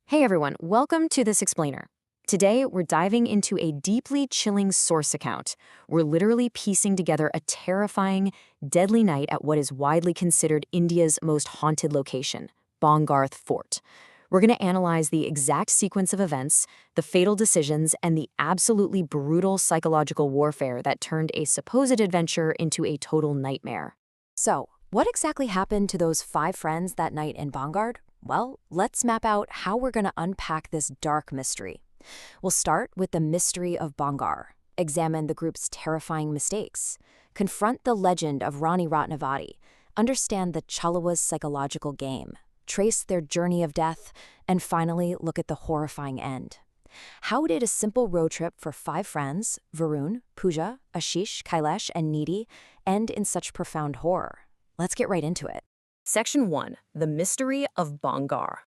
Hey everyone, welcome to This Explainer. Today, we're diving into a deeply chilling source account. We're literally piecing together a terrifying, deadly night at what is widely considered India's most haunted location, Bhangrah Fort. We're going to analyze the exact sequence of events, the fatal decisions, and the absolutely brutal psychological warfare that turned a supposed adventure into a total nightmare. So, what exactly happened to those 5 friends that night in Bhangrah? Well, let's map out how we're going to unpack this dark mystery. We'll start with the mystery of Bhangrah, examine the group's terrifying mistakes, confront the legend of Rani Ratnavati, understand the Chalawas' psychological game, trace their journey of death, and finally look at the horrifying end. How did a simple road trip for 5 friends, Varun, Pooja, Ashish, Kailash, and Needy, end in such profound horror? Let's get right into it. Section 1. The Mystery of Bhangrah.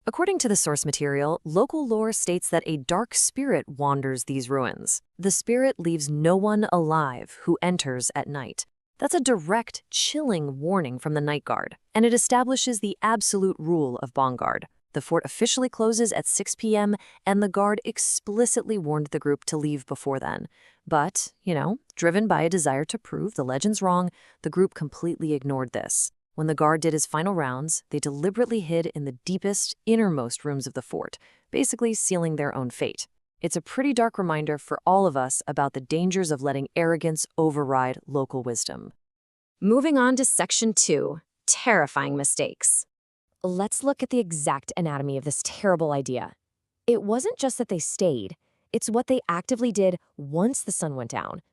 According to the source material, local lore states that a dark spirit wanders these ruins. The spirit leaves no one alive who enters at night. That's a direct, chilling warning from the night guard, and it establishes the absolute rule of Bhangrah. The fort officially closes at 6 p.m., and the guard explicitly warned the group to leave before then. But, driven by a desire to prove the legends wrong, the group completely ignored this. When the guard did his final rounds, they deliberately hid in the deepest, innermost rooms of the fort, basically sealing their own fate. It's a pretty dark reminder for all of us about the dangers of letting arrogance override local wisdom. Moving on to Section 2, Terrifying Mistakes. Let's look at the exact anatomy of this terrible idea. It wasn't just that they stayed, it's what they actively did once the sun went down.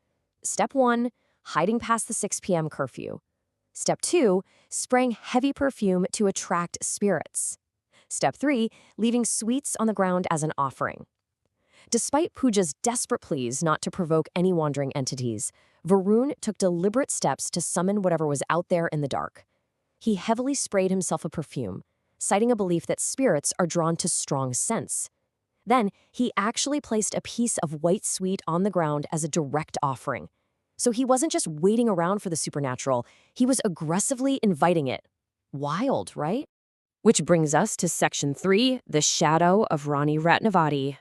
Step 1, hiding past the 6 p.m. curfew. Step 2, spraying heavy perfume to attract spirits. Step 3, leaving sweets on the ground as an offering. Despite Pooja's desperate pleas not to provoke any wandering entities, Varun took deliberate steps to summon whatever was out there in the dark. He heavily sprayed himself with perfume, citing a belief that spirits are drawn to strong scents. Then, he actually placed a piece of white sweet on the ground as a direct offering. So he wasn't just waiting around for the supernatural, he was aggressively inviting it. Wild, right? Which brings us to Section 3, the shadow of Rani Ratnavati.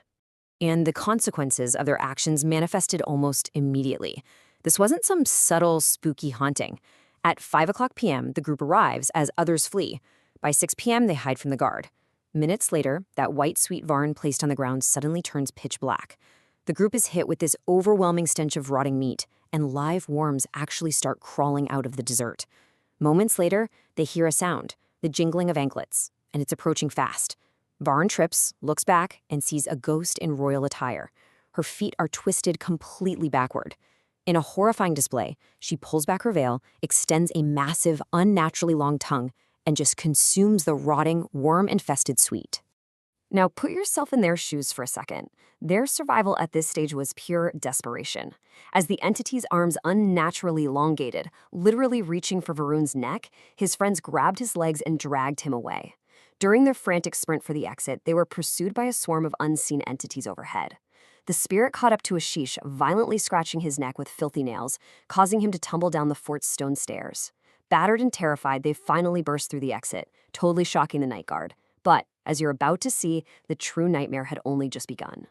And the consequences of their actions manifested almost immediately. This wasn't some subtle, spooky haunting. At 5 o'clock p.m., the group arrives as others flee. By 6 p.m., they hide from the guard. Minutes later, that white sweet varn placed on the ground suddenly turns pitch black. The group is hit with this overwhelming stench of rotting meat, and live worms actually start crawling out of the dessert. Moments later, they hear a sound, the jingling of anklets, and it's approaching fast. Varn trips, looks back, and sees a ghost in royal attire. Her feet are twisted completely backward. In a horrifying display, she pulls back her veil, extends a massive, unnaturally long tongue, and just consumes the rotting, worm-infested sweet. Now put yourself in their shoes for a second. Their survival at this stage was pure desperation. As the entity's arms unnaturally elongated, literally reaching for Varun's neck, his friends grabbed his legs and dragged him away. During their frantic sprint for the exit, they were pursued by a swarm of unseen entities overhead. The spirit caught up to Ashish, violently scratching his neck with filthy nails, causing him to tumble down the fort's stone stairs. Battered and terrified, they finally burst through the exit, totally shocking the night guard. But, as you're about to see, the true nightmare had only just begun.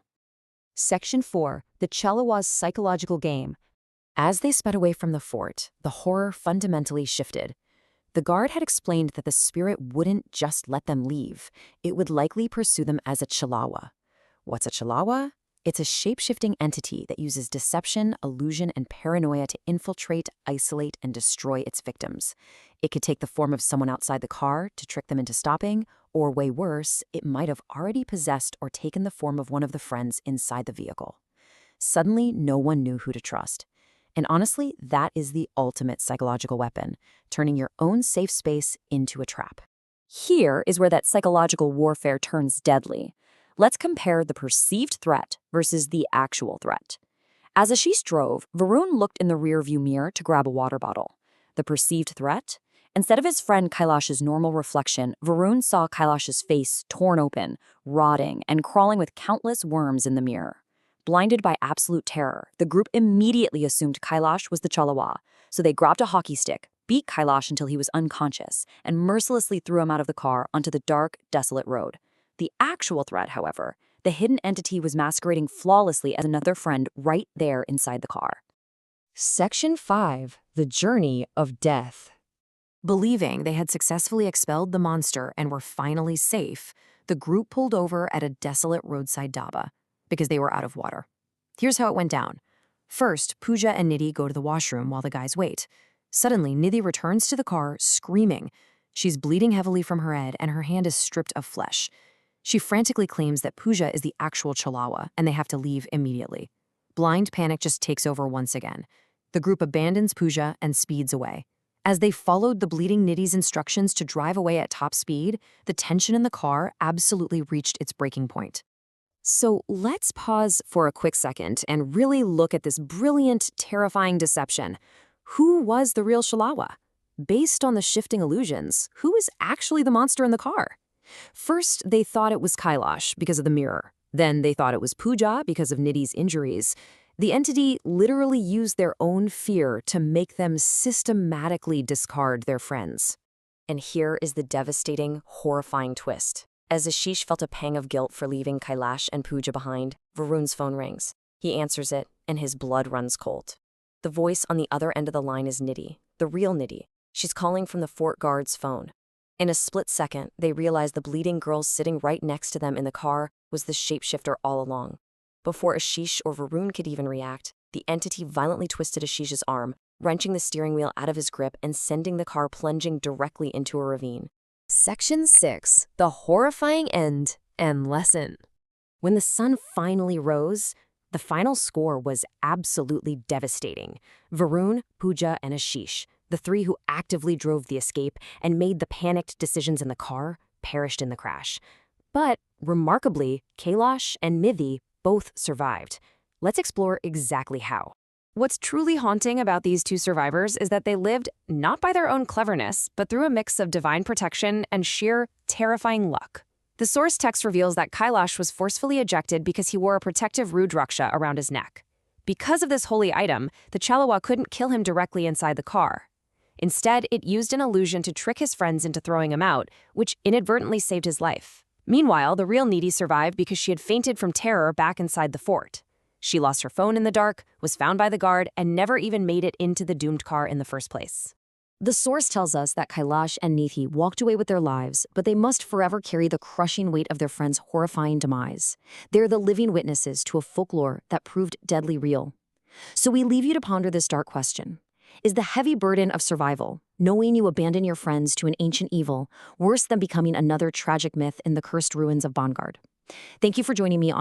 Section 4. The Chalawas' Psychological Game. As they sped away from the fort, the horror fundamentally shifted. The guard had explained that the spirit wouldn't just let them leave. It would likely pursue them as a Chalawa. What's a Chalawa? It's a shape-shifting entity that uses deception, illusion, and paranoia to infiltrate, isolate, and destroy its victims. It could take the form of someone outside the car to trick them into stopping, or way worse, it might have already possessed or taken the form of one of the friends inside the vehicle. Suddenly, no one knew who to trust. And honestly, that is the ultimate psychological weapon, turning your own safe space into a trap. Here is where that psychological warfare turns deadly. Let's compare the perceived threat versus the actual threat. As Ashish drove, Varun looked in the rearview mirror to grab a water bottle. The perceived threat? Instead of his friend Kailash's normal reflection, Varun saw Kailash's face torn open, rotting, and crawling with countless worms in the mirror. Blinded by absolute terror, the group immediately assumed Kailash was the Chalawa, so they grabbed a hockey stick, beat Kailash until he was unconscious, and mercilessly threw him out of the car onto the dark, desolate road. The actual threat, however, the hidden entity was masquerading flawlessly as another friend right there inside the car. Section 5. The Journey of Death. Believing they had successfully expelled the monster and were finally safe, the group pulled over at a desolate roadside dhaba because they were out of water. Here's how it went down. First, Pooja and Nidhi go to the washroom while the guys wait. Suddenly, Nidhi returns to the car, screaming. She's bleeding heavily from her head, and her hand is stripped of flesh. She frantically claims that Pooja is the actual Chalawa, and they have to leave immediately. Blind panic just takes over once again. The group abandons Pooja and speeds away. As they followed the bleeding Nidhi's instructions to drive away at top speed, the tension in the car absolutely reached its breaking point. So let's pause for a quick second and really look at this brilliant, terrifying deception. Who was the real Chalawa? Based on the shifting illusions, who is actually the monster in the car? First, they thought it was Kailash because of the mirror. Then they thought it was Pooja because of Nidhi's injuries. The entity literally used their own fear to make them systematically discard their friends. And here is the devastating, horrifying twist. As Ashish felt a pang of guilt for leaving Kailash and Pooja behind, Varun's phone rings. He answers it, and his blood runs cold. The voice on the other end of the line is Nidhi, the real Nidhi. She's calling from the fort guard's phone. In a split second, they realize the bleeding girl sitting right next to them in the car was the shapeshifter all along. Before Ashish or Varun could even react, the entity violently twisted Ashish's arm, wrenching the steering wheel out of his grip and sending the car plunging directly into a ravine. Section 6. The Horrifying End and Lesson. When the sun finally rose, the final score was absolutely devastating. Varun, Pooja, and Ashish, the three who actively drove the escape and made the panicked decisions in the car, perished in the crash. But, remarkably, Kailash and Nidhi both survived. Let's explore exactly how. What's truly haunting about these two survivors is that they lived not by their own cleverness, but through a mix of divine protection and sheer, terrifying luck. The source text reveals that Kailash was forcefully ejected because he wore a protective Rudraksha around his neck. Because of this holy item, the Chalawa couldn't kill him directly inside the car. Instead, it used an illusion to trick his friends into throwing him out, which inadvertently saved his life. Meanwhile, the real Nidhi survived because she had fainted from terror back inside the fort. She lost her phone in the dark, was found by the guard, and never even made it into the doomed car in the first place. The source tells us that Kailash and Nidhi walked away with their lives, but they must forever carry the crushing weight of their friend's horrifying demise. They're the living witnesses to a folklore that proved deadly real. So we leave you to ponder this dark question. Is the heavy burden of survival, knowing you abandon your friends to an ancient evil, worse than becoming another tragic myth in the cursed ruins of Bhangrah? Thank you for joining me on